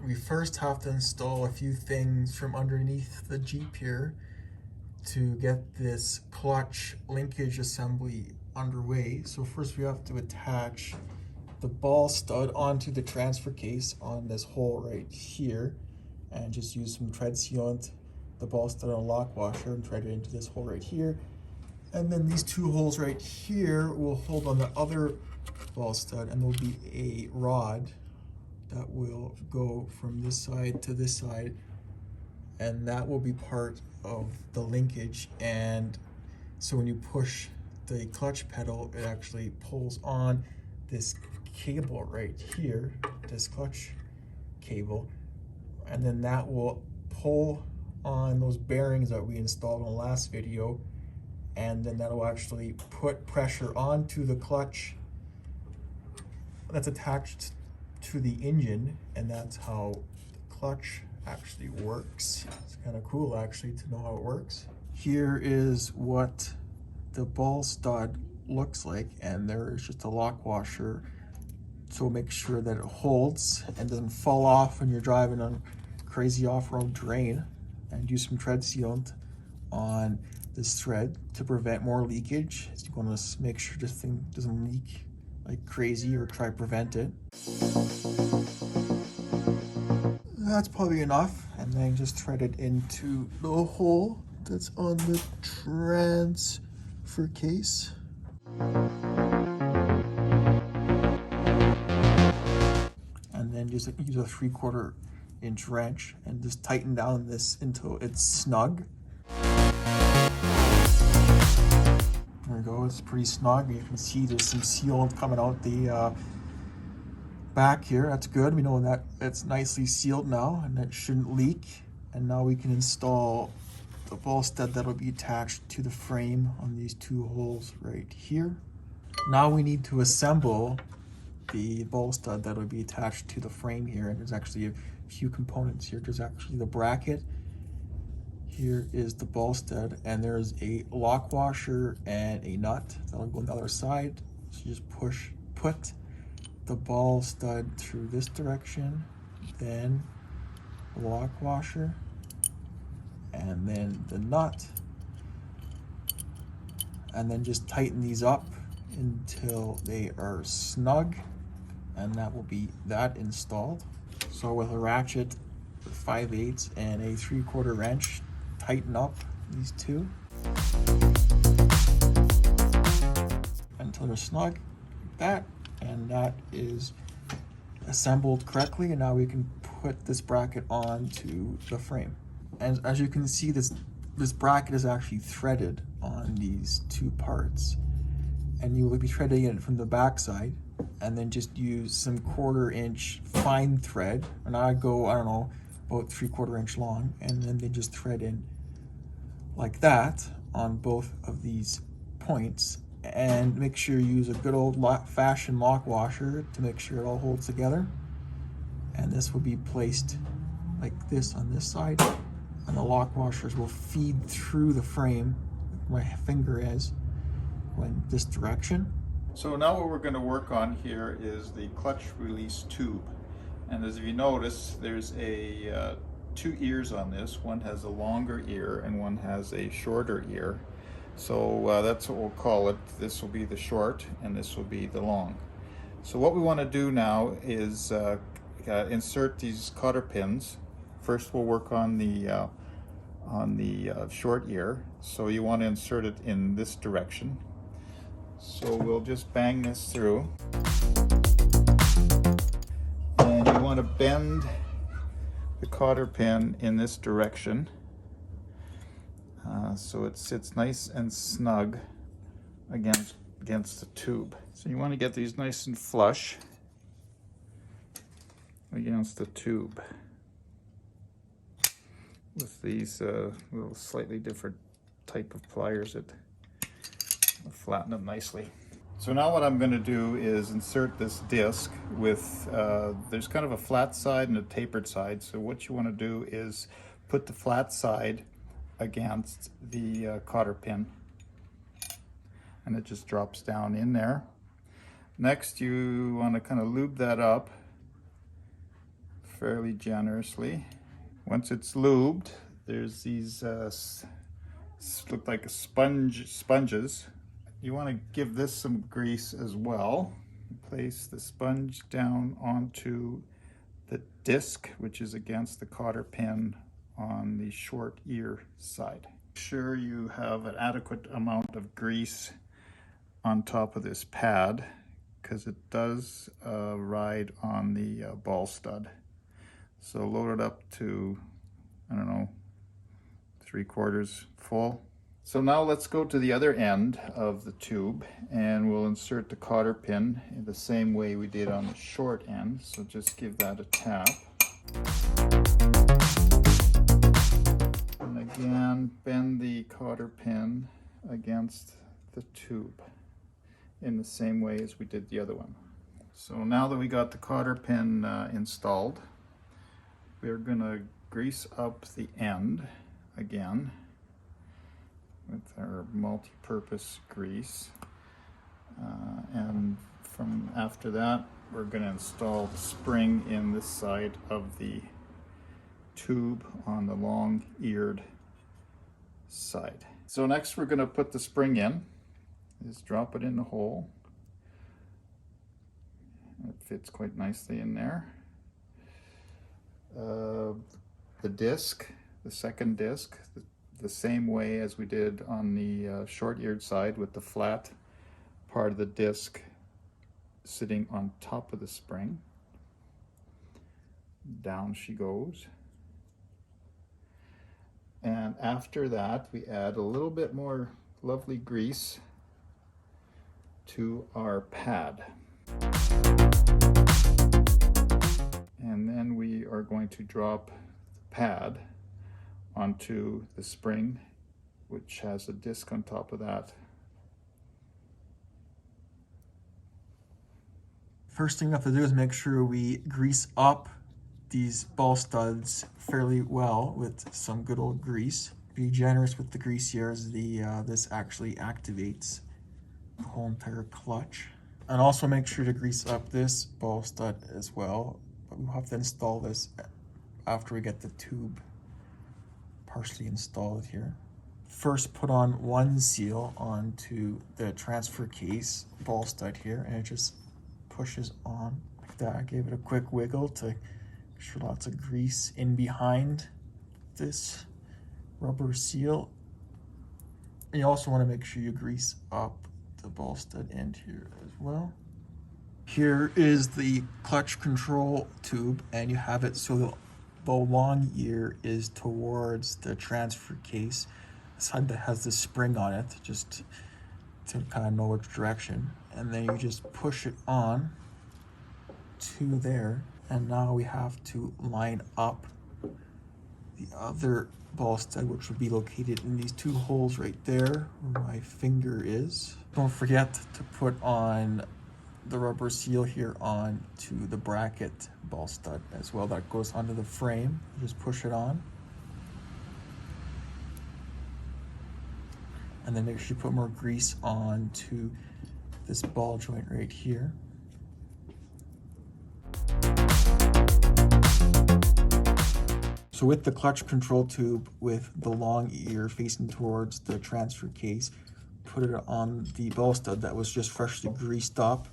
we first have to install a few things from underneath the Jeep here to get this clutch linkage assembly underway. So first we have to attach the ball stud onto the transfer case on this hole right here, and just use some tread sealant, the ball stud on a lock washer, and thread it into this hole right here. And then these two holes right here will hold on the other ball stud, and there'll be a rod that will go from this side to this side, and that will be part of the linkage. And so when you push the clutch pedal, it actually pulls on this cable right here, this clutch cable, and then that will pull on those bearings that we installed in the last video, and then that will actually put pressure onto the clutch that's attached to the engine, and that's how the clutch actually works. It's kind of cool actually to know how it works. Here is what the ball stud looks like, and there is just a lock washer, so make sure that it holds and doesn't fall off when you're driving on crazy off-road terrain, and use some tread sealant on this thread to prevent more leakage. So you want to make sure this thing doesn't leak like crazy, or try to prevent it. That's probably enough, and then just thread it into the hole that's on the transfer case. And then just use a 3/4 inch wrench and just tighten down this until it's snug. There we go, it's pretty snug. You can see there's some sealant coming out the back here. That's good. We know that it's nicely sealed now and it shouldn't leak. And now we can install the ball stud that'll be attached to the frame on these two holes right here. Now we need to assemble the ball stud that'll be attached to the frame here, and there's actually a few components here. There's actually the bracket. Here is the ball stud, and there's a lock washer and a nut that'll go on the other side. So you just put the ball stud through this direction, then the lock washer, and then the nut, and then just tighten these up until they are snug, and that will be that installed. So with a ratchet, 5/8 and a 3/4 wrench, tighten up these two until they're snug like that, and that is assembled correctly. And now we can put this bracket onto the frame. And as you can see, this bracket is actually threaded on these two parts, and you will be threading it from the back side, and then just use some 1/4 inch fine thread, and I go, I don't know, about 3/4 inch long, and then they just thread in like that on both of these points. And make sure you use a good old fashioned lock washer to make sure it all holds together. And this will be placed like this on this side, and the lock washers will feed through the frame, like my finger is, going this direction. So now what we're going to work on here is the clutch release tube. And as you notice, there's two ears on this. One has a longer ear and one has a shorter ear. So that's what we'll call it. This will be the short and this will be the long. So what we want to do now is insert these cotter pins. First we'll work on the short ear. So you want to insert it in this direction. So we'll just bang this through. And you want to bend the cotter pin in this direction so it sits nice and snug against the tube. So you want to get these nice and flush against the tube with these little slightly different type of pliers that flatten them nicely. So now what I'm going to do is insert this disc with, there's kind of a flat side and a tapered side. So what you want to do is put the flat side against the cotter pin, and it just drops down in there. Next you want to kind of lube that up fairly generously. Once it's lubed, there's these look like sponges. You want to give this some grease as well. Place the sponge down onto the disc, which is against the cotter pin on the short ear side. Make sure you have an adequate amount of grease on top of this pad, because it does ride on the ball stud. So load it up to, I don't know, 3/4 full. So now let's go to the other end of the tube and we'll insert the cotter pin in the same way we did on the short end. So just give that a tap. And again, bend the cotter pin against the tube in the same way as we did the other one. So now that we got the cotter pin installed, we're gonna grease up the end again with our multi-purpose grease. And from after that, we're gonna install the spring in this side of the tube on the long-eared side. So next we're gonna put the spring in. Just drop it in the hole. It fits quite nicely in there. The disc, the second disc, the same way as we did on the short-eared side, with the flat part of the disc sitting on top of the spring. Down she goes. And after that, we add a little bit more lovely grease to our pad. And then we are going to drop the pad onto the spring, which has a disc on top of that. First thing we have to do is make sure we grease up these ball studs fairly well with some good old grease. Be generous with the grease here, as this actually activates the whole entire clutch. And also make sure to grease up this ball stud as well, but we'll have to install this after we get the tube partially installed here. First, put on one seal onto the transfer case ball stud here, and it just pushes on like that. I gave it a quick wiggle to make sure lots of grease in behind this rubber seal. And you also want to make sure you grease up the ball stud end here as well. Here is the clutch control tube, and you have it so the long ear is towards the transfer case, the side that has the spring on it, just to kind of know which direction. And then you just push it on to there. And now we have to line up the other ball stud, which would be located in these two holes right there where my finger is. Don't forget to put on the rubber seal here on to the bracket ball stud as well. That goes onto the frame. You just push it on. And then make sure you put more grease on to this ball joint right here. So with the clutch control tube with the long ear facing towards the transfer case, put it on the ball stud that was just freshly greased up.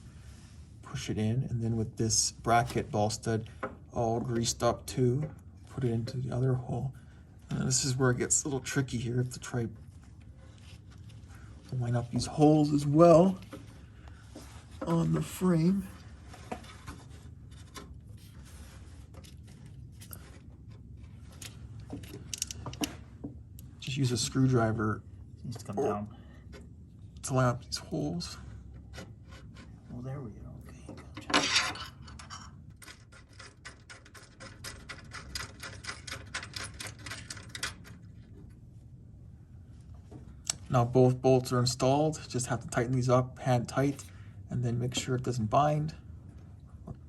Push it in, and then with this bracket ball stud all greased up too, put it into the other hole. And this is where it gets a little tricky here. You have to try to line up these holes as well on the frame. Just use a screwdriver Needs to come down. to line up these holes. Oh, there we go. Okay, gotcha. Now both bolts are installed. Just have to tighten these up, hand tight, and then make sure it doesn't bind.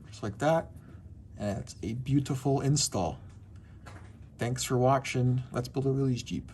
Just like that. And it's a beautiful install. Thanks for watching. Let's build a Willys Jeep.